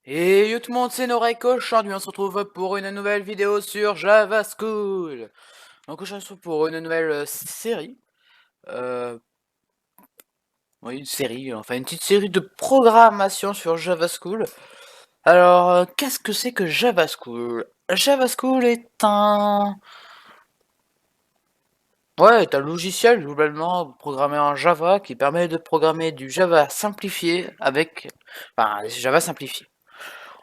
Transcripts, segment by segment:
Et yo tout le monde, c'est Noreko. Aujourd'hui on se retrouve pour une nouvelle vidéo sur Java School. Donc je se retrouve pour une nouvelle série. Oui, une série, enfin une petite série de programmation sur Java School. Alors, qu'est-ce que c'est que Java School? Java School est un... Ouais, est un logiciel globalement programmé en Java qui permet de programmer du Java simplifié avec... Enfin, Java simplifié.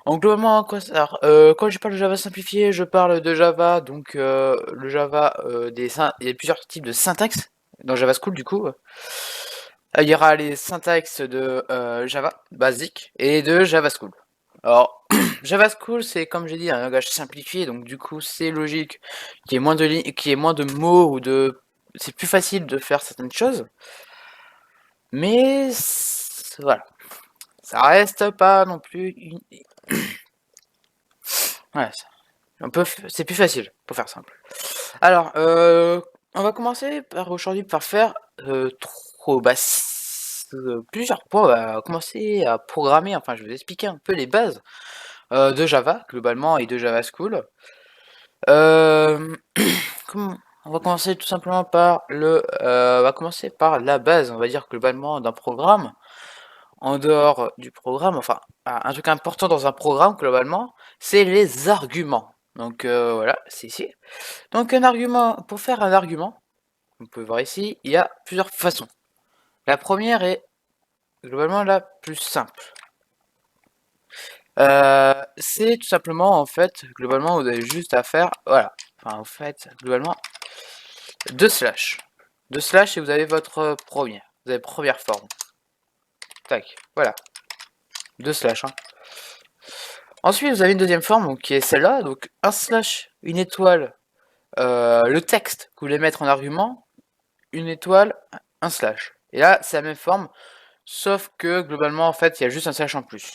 Donc globalement, alors, quand je parle de Java simplifié, je parle de Java, donc le Java il y a plusieurs types de syntaxe dans Java School du coup. Il y aura les syntaxes de Java basique et de Java School. Alors Java School, c'est comme j'ai dit un langage simplifié, donc du coup c'est logique qu'il y ait moins de lignes, qu'il y ait moins de mots ou de, c'est plus facile de faire certaines choses, mais voilà, ça reste pas non plus une... Ouais, c'est plus facile, pour faire simple. Alors, on va commencer par aujourd'hui par faire plusieurs points. On va commencer à programmer, enfin je vais vous expliquer un peu les bases de Java, globalement, et de Java School. Euh, on va commencer tout simplement par on va commencer par la base, on va dire globalement d'un programme. En dehors du programme, enfin, un truc important dans un programme globalement, c'est les arguments. Donc voilà, c'est ici. Donc un argument, pour faire un argument, vous pouvez voir ici, il y a plusieurs façons. La première est globalement la plus simple. C'est tout simplement, en fait, globalement, vous avez juste à faire, voilà, enfin, en fait, globalement, deux slash. Deux slash et vous avez votre première. Vous avez première forme. Tac, voilà. Deux slash, hein. Ensuite, vous avez une deuxième forme, donc, qui est celle-là, donc un slash, une étoile, le texte que vous voulez mettre en argument, une étoile, un slash. Et là, c'est la même forme, sauf que globalement, en fait, il y a juste un slash en plus.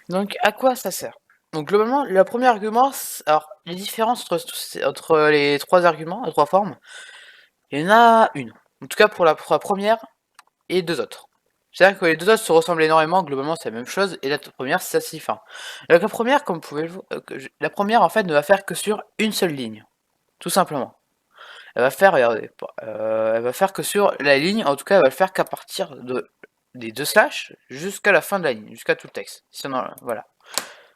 Donc, à quoi ça sert? Donc, globalement, le premier argument, alors, les différences entre les trois arguments, les trois formes, il y en a une. En tout cas, pour la première et deux autres. C'est-à-dire que les deux autres se ressemblent énormément, globalement, c'est la même chose, et la première, c'est assez fin. Donc, la première, comme vous pouvez le voir, la première, en fait, ne va faire que sur une seule ligne. Tout simplement. Elle va faire, regardez, elle va faire que sur la ligne, en tout cas, elle va le faire qu'à partir des deux slash jusqu'à la fin de la ligne, jusqu'à tout le texte. Si on voilà.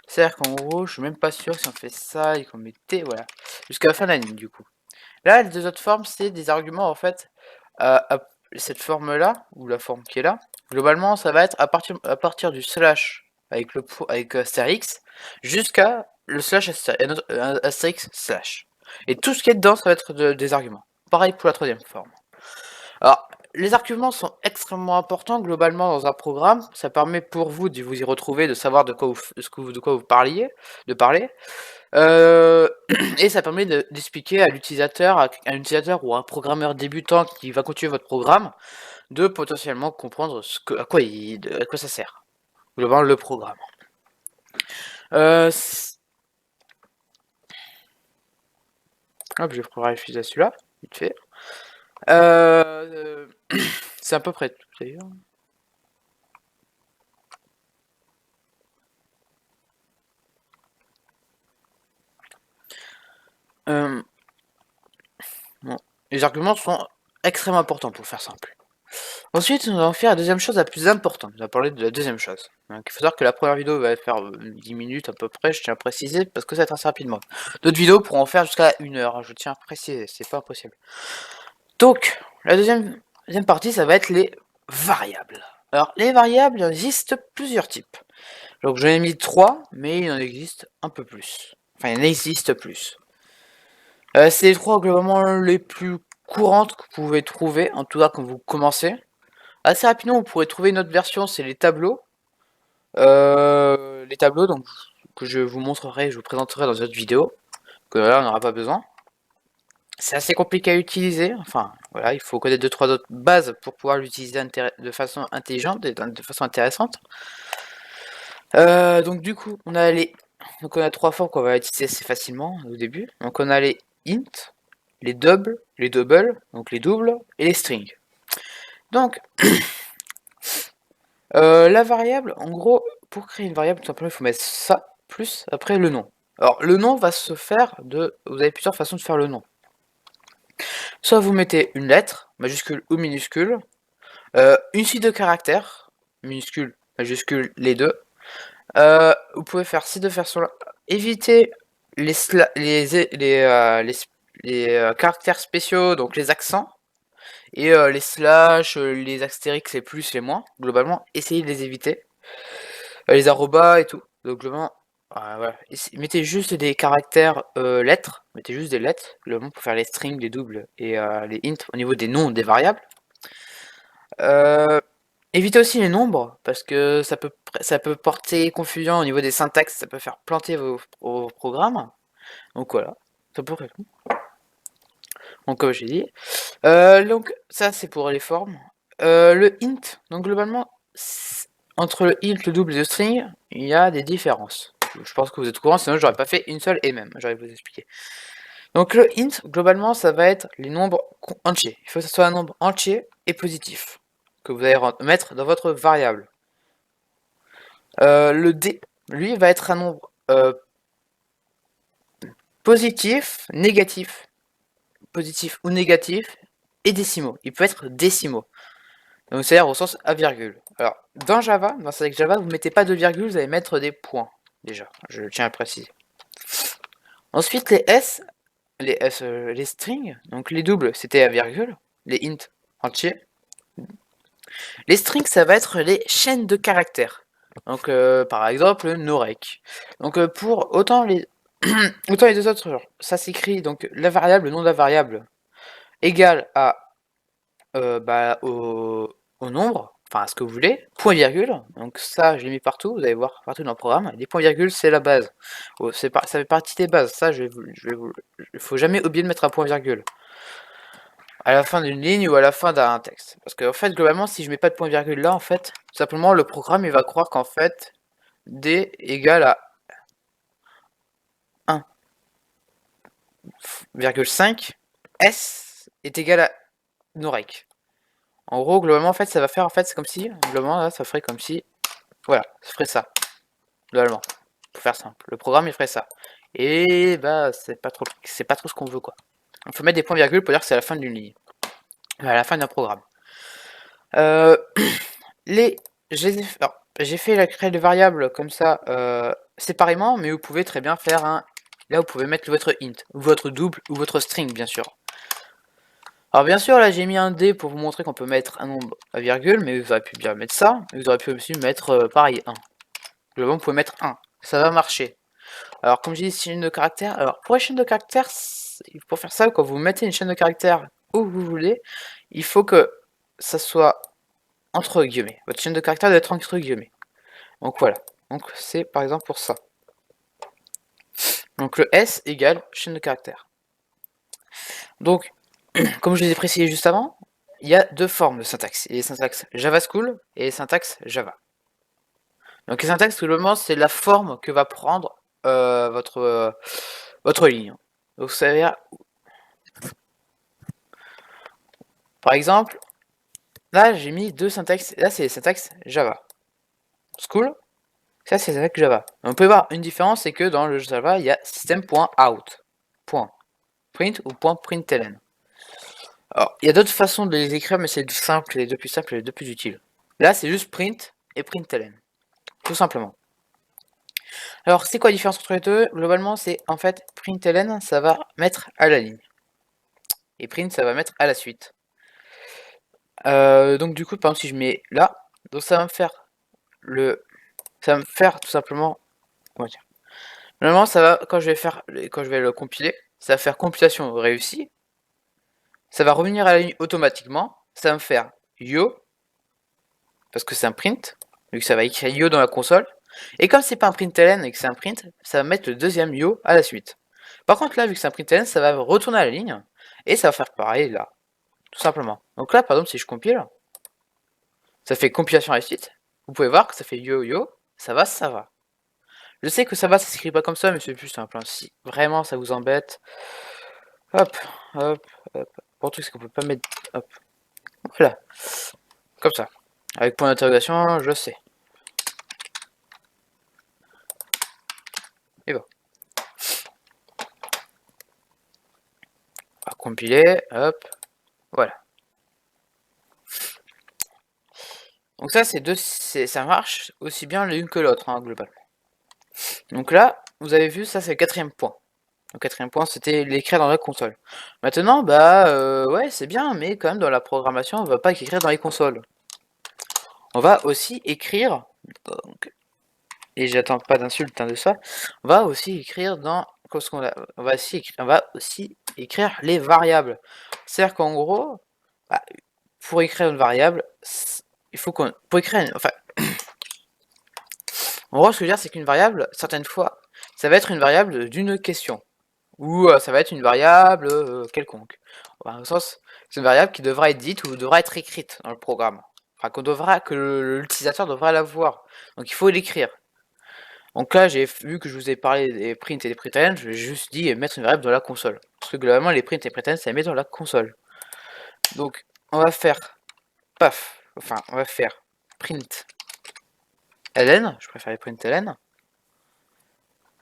C'est-à-dire qu'en gros, je suis même pas sûr si on fait ça et qu'on mettait, voilà, jusqu'à la fin de la ligne, du coup. Là, les deux autres formes, c'est des arguments, en fait, cette forme-là, ou la forme qui est là, globalement, ça va être à partir du slash avec Astérix jusqu'à le slash Astérix slash. Et tout ce qui est dedans, ça va être des arguments. Pareil pour la troisième forme. Alors, les arguments sont extrêmement importants globalement dans un programme. Ça permet pour vous de vous y retrouver, de savoir de quoi vous parliez, de parler. Et ça permet d'expliquer à l'utilisateur, à un utilisateur ou à un programmeur débutant qui va continuer votre programme, de potentiellement comprendre à quoi ça sert. Globalement, le programme. Hop, je vais vérifier celui-là, vite fait. C'est à peu près tout d'ailleurs. Bon. Les arguments sont extrêmement importants pour faire simple. Ensuite, nous allons faire la deuxième chose la plus importante. On va parler de la deuxième chose. Donc, il faut savoir que la première vidéo va faire 10 minutes à peu près, je tiens à préciser, parce que ça va être assez rapidement. D'autres vidéos pourront en faire jusqu'à 1 heure, je tiens à préciser, c'est pas impossible. Donc, la deuxième partie, ça va être les variables. Alors, les variables, il en existe plusieurs types. Donc, j'en ai mis 3, mais il en existe un peu plus. Enfin, il en existe plus. C'est les trois globalement les plus courantes que vous pouvez trouver, en tout cas quand vous commencez. Assez rapidement, vous pourrez trouver une autre version, c'est les tableaux. Les tableaux donc, que je vous montrerai, je vous présenterai dans une autre vidéo, que là on n'aura pas besoin. C'est assez compliqué à utiliser, enfin voilà, il faut connaître 2-3 autres bases pour pouvoir l'utiliser de façon intelligente et de façon intéressante. Donc du coup, on a 3 formes qu'on va utiliser assez facilement au début. Donc on a les int, les doubles, donc les doubles, et les strings. Donc, La variable, en gros, pour créer une variable, tout simplement, il faut mettre ça, plus après le nom. Alors, le nom va se faire de... Vous avez plusieurs façons de faire le nom. Soit vous mettez une lettre, majuscule ou minuscule, une suite de caractères, minuscule, majuscule, les deux. Vous pouvez faire ces deux façons-là. Évitez les caractères spéciaux, donc les accents, et les slash, les astérix, les plus, les moins. Globalement, essayez de les éviter. Les arrobas et tout. Donc globalement, voilà. Mettez juste des caractères lettres. Mettez juste des lettres, globalement, pour faire les strings, les doubles et les int au niveau des noms des variables. Évitez aussi les nombres, parce que ça peut porter confusion au niveau des syntaxes, ça peut faire planter vos programmes. Donc voilà, c'est pour tout. Donc comme j'ai dit. Donc ça c'est pour les formes. Le int, donc globalement, entre le int, le double et le string, il y a des différences. Je pense que vous êtes au courant, sinon j'aurais pas fait une seule et même, j'aurais vous expliquer. Donc le int, globalement, ça va être les nombres entiers. Il faut que ce soit un nombre entier et positif que vous allez mettre dans votre variable. Le d, lui, va être un nombre positif, négatif, positif ou négatif, et décimaux. Il peut être décimaux. Donc c'est-à-dire au sens à virgule. Alors, dans Java, dans syntaxe Java, vous ne mettez pas de virgule, vous allez mettre des points. Déjà, je tiens à préciser. Ensuite, les strings, donc les doubles, c'était à virgule, les int entiers. Les strings, ça va être les chaînes de caractères. Donc, par exemple, norec. Donc, pour autant les deux autres, ça s'écrit donc la variable, le nom de la variable égale à au nombre, enfin à ce que vous voulez, point virgule. Donc ça, je l'ai mis partout. Vous allez voir partout dans le programme. Les points virgules, c'est la base. Oh, ça fait partie des bases. Ça, il faut jamais oublier de mettre un point virgule à la fin d'une ligne ou à la fin d'un texte. Parce qu'en fait, globalement, si je mets pas de point virgule là, en fait, tout simplement, le programme, il va croire qu'en fait, D égale à 1,5, S est égal à norec. En gros, globalement, en fait, ça va faire, en fait, c'est comme si, globalement, là, ça ferait comme si, voilà, ça ferait ça, globalement, pour faire simple. Le programme, il ferait ça. Et, bah, c'est pas trop ce qu'on veut, quoi. Il faut mettre des points virgules pour dire que c'est à la fin d'une ligne. À la fin d'un programme. J'ai fait la créer de variables comme ça séparément, mais vous pouvez très bien faire un. Là, vous pouvez mettre votre int, ou votre double, ou votre string, bien sûr. Alors, bien sûr, là, j'ai mis un D pour vous montrer qu'on peut mettre un nombre à virgule, mais vous aurez pu bien mettre ça. Vous aurez pu aussi mettre pareil 1. Globalement, vous pouvez mettre 1. Ça va marcher. Alors, comme j'ai dit, chaîne de caractères. Alors, pour les chaînes de caractères, pour faire ça, quand vous mettez une chaîne de caractères où vous voulez, il faut que ça soit entre guillemets. Votre chaîne de caractères doit être entre guillemets. Donc voilà. Donc c'est par exemple pour ça. Donc le S égale chaîne de caractères. Donc, comme je l'ai précisé juste avant, il y a deux formes de syntaxe. Il y a les syntaxes Java School et les syntaxes Java. Donc les syntaxes, globalement, c'est la forme que va prendre votre ligne. Donc ça veut dire, par exemple, là j'ai mis deux syntaxes. Là c'est les syntaxes Java School. Ça c'est les syntaxes Java. Donc, on peut voir une différence, c'est que dans le Java, il y a system.out. Print ou .println. Alors, il y a d'autres façons de les écrire, mais c'est le simple, les deux plus simples et les deux plus utiles. Là, c'est juste print et println. Tout simplement. Alors, c'est quoi la différence entre les deux? Globalement, c'est en fait println, ça va mettre à la ligne. Et print, ça va mettre à la suite. Donc, du coup, par exemple, si je mets là, donc ça va me faire ça va me faire tout simplement. Comment dire? Normalement, ça va, quand je vais le compiler, ça va faire compilation réussie. Ça va revenir à la ligne automatiquement. Ça va me faire yo, parce que c'est un print, vu que ça va écrire yo dans la console. Et comme c'est pas un println et que c'est un print, ça va mettre le deuxième yo à la suite. Par contre là, vu que c'est un println, ça va retourner à la ligne, et ça va faire pareil là, tout simplement. Donc là, par exemple, si je compile, ça fait compilation à la suite. Vous pouvez voir que ça fait yo yo, ça va, ça va. Je sais que ça s'écrit pas comme ça, mais c'est plus simple. Hein. Si vraiment ça vous embête, hop, hop, hop. Pour tout, c'est qu'on peut pas mettre, hop, voilà, comme ça. Avec point d'interrogation, je sais. Et bon. On va compiler, hop, voilà. Donc ça, ça marche aussi bien l'une que l'autre, hein, globalement. Donc là, vous avez vu, ça c'est le quatrième point. Le quatrième point, c'était l'écrire dans la console. Maintenant, ouais, c'est bien, mais quand même dans la programmation, on va pas écrire dans les consoles. On va aussi écrire, donc, et j'attends pas d'insulte de ça, on va aussi écrire dans, on va aussi écrire les variables. C'est-à-dire qu'en gros, bah, pour écrire une variable, il faut qu'on, pour écrire, enfin, en gros, ce que je veux dire, c'est qu'une variable, certaines fois, ça va être une variable d'une question. Ou ça va être une variable quelconque. Dans le sens, c'est une variable qui devra être dite ou devra être écrite dans le programme. Enfin, que l'utilisateur devra la voir. Donc il faut l'écrire. Donc là, j'ai vu que je vous ai parlé des print et des println, je vais juste dit mettre une variable dans la console. Parce que globalement, les print et println, ça met dans la console. Donc, on va faire paf. Enfin, on va faire print ln. Je préfère les print ln.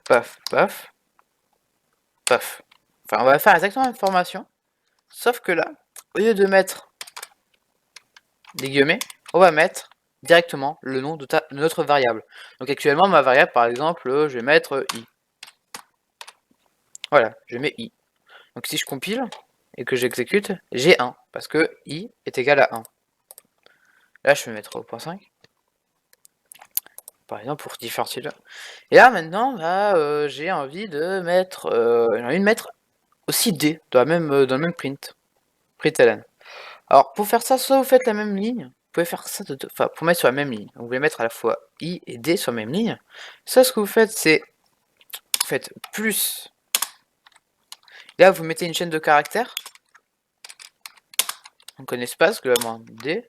Paf, paf. Paf. Enfin, on va faire exactement la même formation. Sauf que là, au lieu de mettre des guillemets, on va mettre directement le nom de notre variable. Donc actuellement, ma variable, par exemple, je vais mettre i. Voilà, je mets i. Donc si je compile et que j'exécute, j'ai 1, parce que i est égal à 1. Là, je vais mettre au point 5. Par exemple, pour différencier là. Et là, maintenant, j'ai envie de mettre, aussi d dans le même print. Println. Alors, pour faire ça, soit vous faites la même ligne, vous pouvez faire ça enfin, pour mettre sur la même ligne. Vous voulez mettre à la fois i et d sur la même ligne. Ça, ce que vous faites, c'est, vous faites plus. Là, vous mettez une chaîne de caractères. Donc, un espace, globalement, d.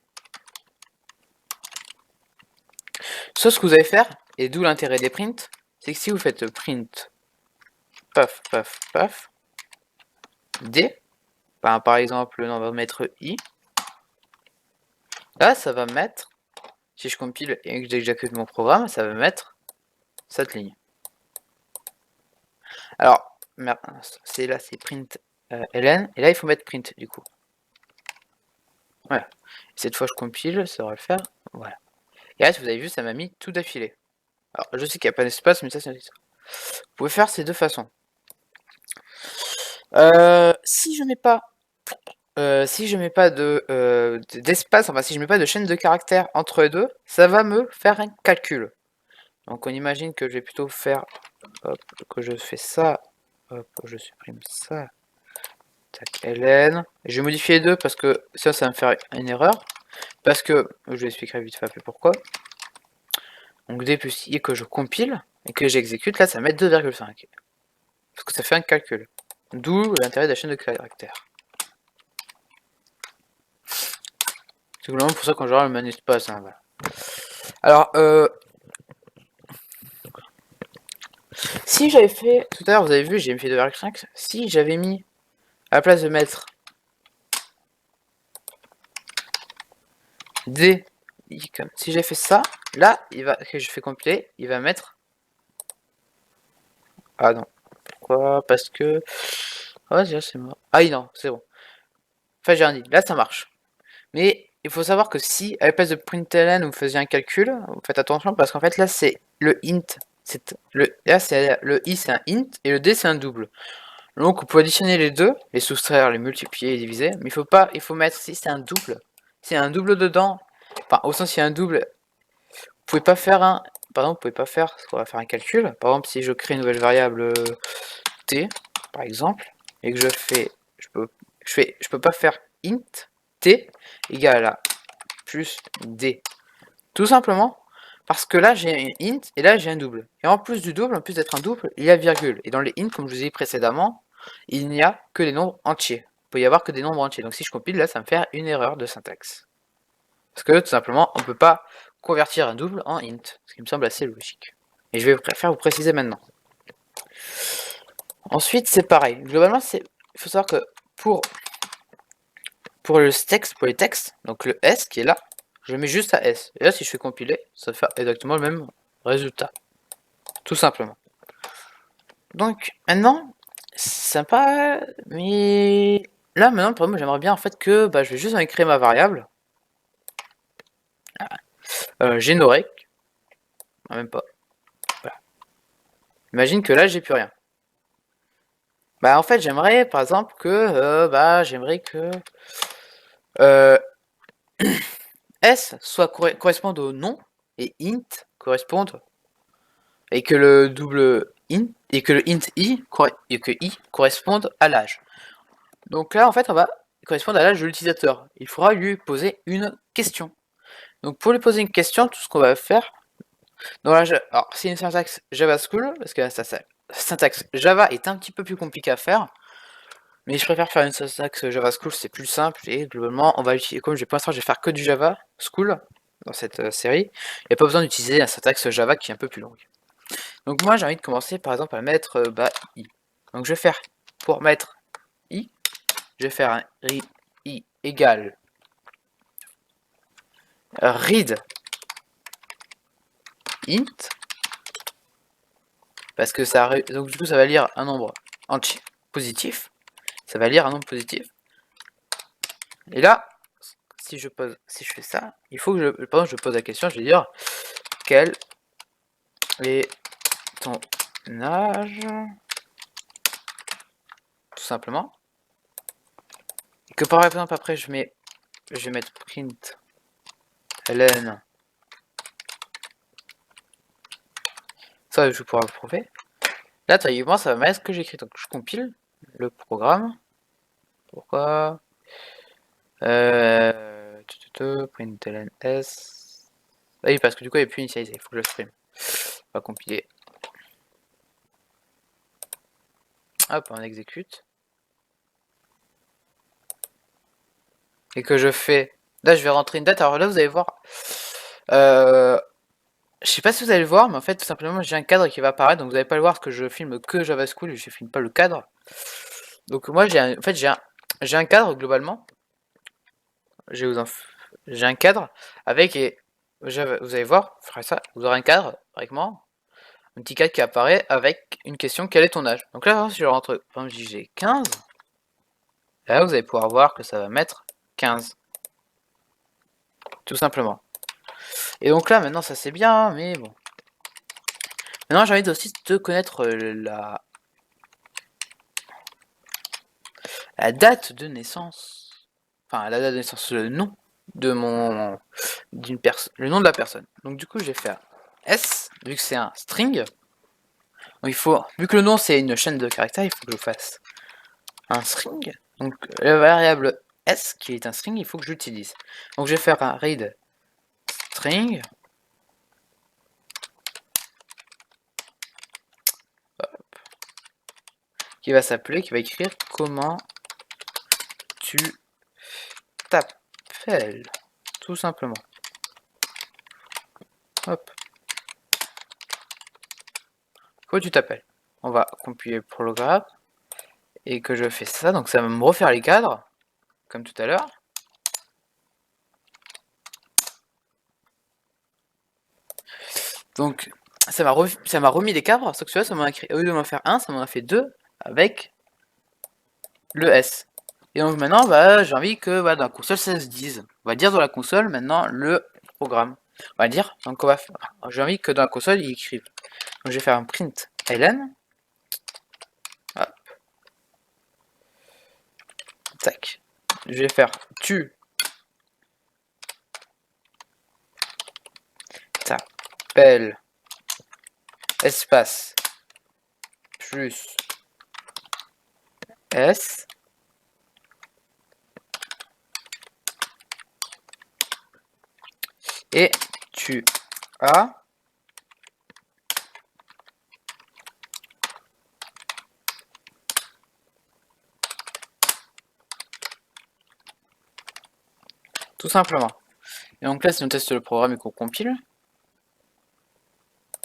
Ça, ce que vous allez faire, et d'où l'intérêt des prints, c'est que si vous faites print, paf, paf, paf, d, par exemple, on va mettre i. Là, ça va mettre, si je compile et que j'exécute mon programme, ça va mettre cette ligne. Alors, c'est là, c'est print ln, et là, il faut mettre print, du coup. Voilà. Cette fois, je compile, ça va le faire. Voilà. Et là, si vous avez vu, ça m'a mis tout d'affilée. Alors, je sais qu'il n'y a pas d'espace, mais ça, c'est ça. Vous pouvez faire ces deux façons. Si je mets pas d'espace, enfin si je mets pas de chaîne de caractères entre les deux, ça va me faire un calcul. Donc on imagine que je vais plutôt faire, hop, que je fais ça, hop, je supprime ça, tac, ln, je vais modifier les deux parce que ça va me faire une erreur, parce que, je vous expliquerai vite fait pourquoi. Donc d plus i que je compile, et que j'exécute, là ça va mettre 2,5, parce que ça fait un calcul. D'où l'intérêt de la chaîne de caractères. C'est globalement pour ça qu'en général le menu espace. Hein, voilà. Alors, si j'avais fait, tout à l'heure vous avez vu, j'ai fait 2,5, si j'avais mis, à la place de mettre D, si j'ai fait ça, là, que je fais compiler, il va mettre, ah non, pourquoi, parce que, oh déjà c'est mort, ah oui non, c'est bon, enfin j'ai rien dit, là ça marche, mais il faut savoir que si, à la place de println, vous faisiez un calcul, vous faites attention, parce qu'en fait là c'est le int, là c'est le i c'est un int, et le d c'est un double. Donc on peut additionner les deux, les soustraire, les multiplier et diviser, mais il faut mettre, si c'est un double dedans, enfin au sens il y a un double, vous pouvez pas faire un, par exemple vous pouvez pas faire, on va faire un calcul, par exemple si je crée une nouvelle variable t, par exemple, et que je peux pas faire int t égale à plus d, tout simplement parce que là j'ai un int et là j'ai un double, et en plus du double, en plus d'être un double, il y a virgule, et dans les int comme je vous ai dit précédemment, il n'y a que des nombres entiers. Il peut y avoir que des nombres entiers. Donc si je compile, là, ça me fait une erreur de syntaxe. Parce que tout simplement, on ne peut pas convertir un double en int. Ce qui me semble assez logique. Et je vais vous préciser maintenant. Ensuite, c'est pareil. Globalement, il faut savoir que pour les textes, donc le S qui est là, je mets juste à S. Et là, si je fais compiler, ça fait exactement le même résultat. Tout simplement. Donc, maintenant, sympa, mais là, maintenant, pour moi, j'aimerais bien en fait que je vais juste en créer ma variable. Génorec. Même pas. Voilà. Imagine que là, j'ai plus rien. En fait, j'aimerais, par exemple, que j'aimerais que S soit corresponde au nom et int corresponde et que le double int et que le int i corresponde à l'âge. Donc là, en fait, on va correspondre à l'âge de l'utilisateur. Il faudra lui poser une question. Donc pour lui poser une question, tout ce qu'on va faire, alors c'est une syntaxe Java School parce que la syntaxe Java est un petit peu plus compliquée à faire. Mais je préfère faire une syntaxe Java School, c'est plus simple et globalement, on va utiliser, comme pour l'instant, je vais faire que du Java School dans cette série, il n'y a pas besoin d'utiliser la syntaxe Java qui est un peu plus longue. Donc moi, j'ai envie de commencer par exemple à mettre i. Donc je vais faire, pour mettre i, je vais faire un i égale read int, parce que donc du coup ça va lire un nombre entier positif, ça va lire un nombre positif. Et là, si je fais ça, il faut que par exemple, je pose la question, je vais dire quel est ton âge, tout simplement. Et que par exemple après je vais mettre print ln. Ça je vais pouvoir le prouver. Là techniquement ça va mettre ce que j'écris. Donc je compile le programme. Pourquoi print ln s. Ah oui, parce que du coup il n'est plus initialisé, il faut que je le supprime. On va compiler. Hop, on exécute. Et que je fais. Là je vais rentrer une date. Alors là vous allez voir. Je sais pas si vous allez le voir, mais en fait tout simplement j'ai un cadre qui va apparaître. Donc vous n'allez pas le voir parce que je filme que Java School et je filme pas le cadre. Donc moi j'ai un cadre globalement. J'ai un cadre avec vous allez voir, vous ferez ça, vous aurez un cadre avec moi, un petit cadre qui apparaît avec une question, quel est ton âge? Donc là si je rentre, par exemple j'ai 15, là vous allez pouvoir voir que ça va mettre 15. Tout simplement. Et donc là maintenant ça c'est bien, mais bon. Maintenant j'ai envie aussi de connaître la date de naissance. Enfin la date de naissance, le nom de le nom de la personne. Donc du coup je vais faire S, vu que c'est un string. Donc vu que le nom c'est une chaîne de caractères, il faut que je fasse un string. Donc la variable S qui est un string, il faut que je l'utilise. Donc je vais faire un read string. Hop. Qui va s'appeler, qui va écrire comment tu t'appelles. Tout simplement. Hop. Comment tu t'appelles? On va compiler le programme. Et que je fais ça, donc ça va me refaire les cadres, comme tout à l'heure. Donc ça m'a remis les cadres, sauf que celui-là, ça m'en a créé, au lieu de m'en faire un, ça m'en a fait deux avec le S. Et donc maintenant, j'ai envie que dans la console ça se dise. On va dire dans la console maintenant le programme. On va dire, donc j'ai envie que dans la console il écrive. Donc je vais faire un print ln. Hop. Tac. Je vais faire tu t'appelles espace plus S. Et tu as tout simplement. Et donc là, si on teste le programme et qu'on compile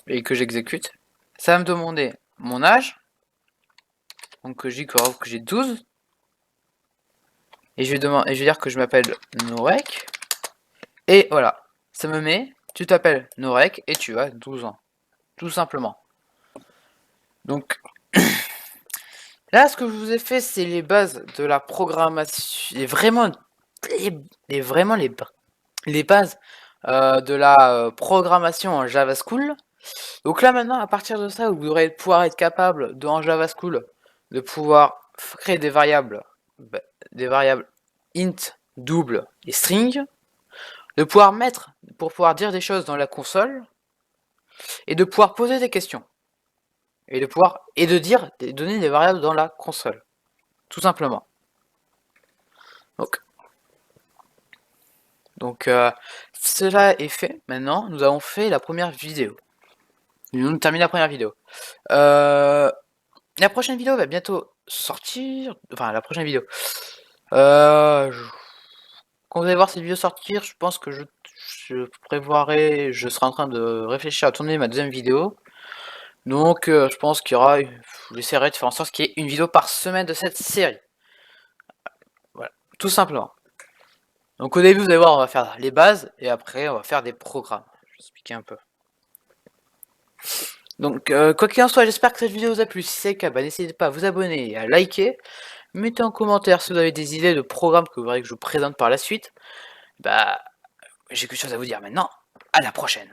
et que j'exécute, ça va me demander mon âge. Donc que j'ai 12. Et je vais dire que je m'appelle Norek. Et voilà, ça me met, tu t'appelles Norek et tu as 12 ans. Tout simplement. Donc, là, ce que je vous ai fait, c'est les bases de la programmation, et vraiment, les bases de la programmation en Java School. Donc là, maintenant, à partir de ça, vous devrez pouvoir être capable, en Java School, de pouvoir créer des variables int, double et string, de pouvoir pour pouvoir dire des choses dans la console, et de pouvoir poser des questions. Et de donner des variables dans la console. Tout simplement. Donc cela est fait. Maintenant, nous avons fait la première vidéo. Nous terminons la première vidéo. La prochaine vidéo va bientôt sortir. Enfin, la prochaine vidéo. Quand vous allez voir cette vidéo sortir, je pense que je serai en train de réfléchir à tourner ma deuxième vidéo. Donc, je pense qu'il y aura. J'essaierai de faire en sorte qu'il y ait une vidéo par semaine de cette série. Voilà, tout simplement. Donc, au début, vous allez voir, on va faire les bases et après, on va faire des programmes. Je vais expliquer un peu. Donc, quoi qu'il en soit, j'espère que cette vidéo vous a plu. Si c'est le cas, n'hésitez pas à vous abonner et à liker. Mettez en commentaire si vous avez des idées de programmes que vous voudriez que je vous présente par la suite. J'ai quelque chose à vous dire maintenant. À la prochaine.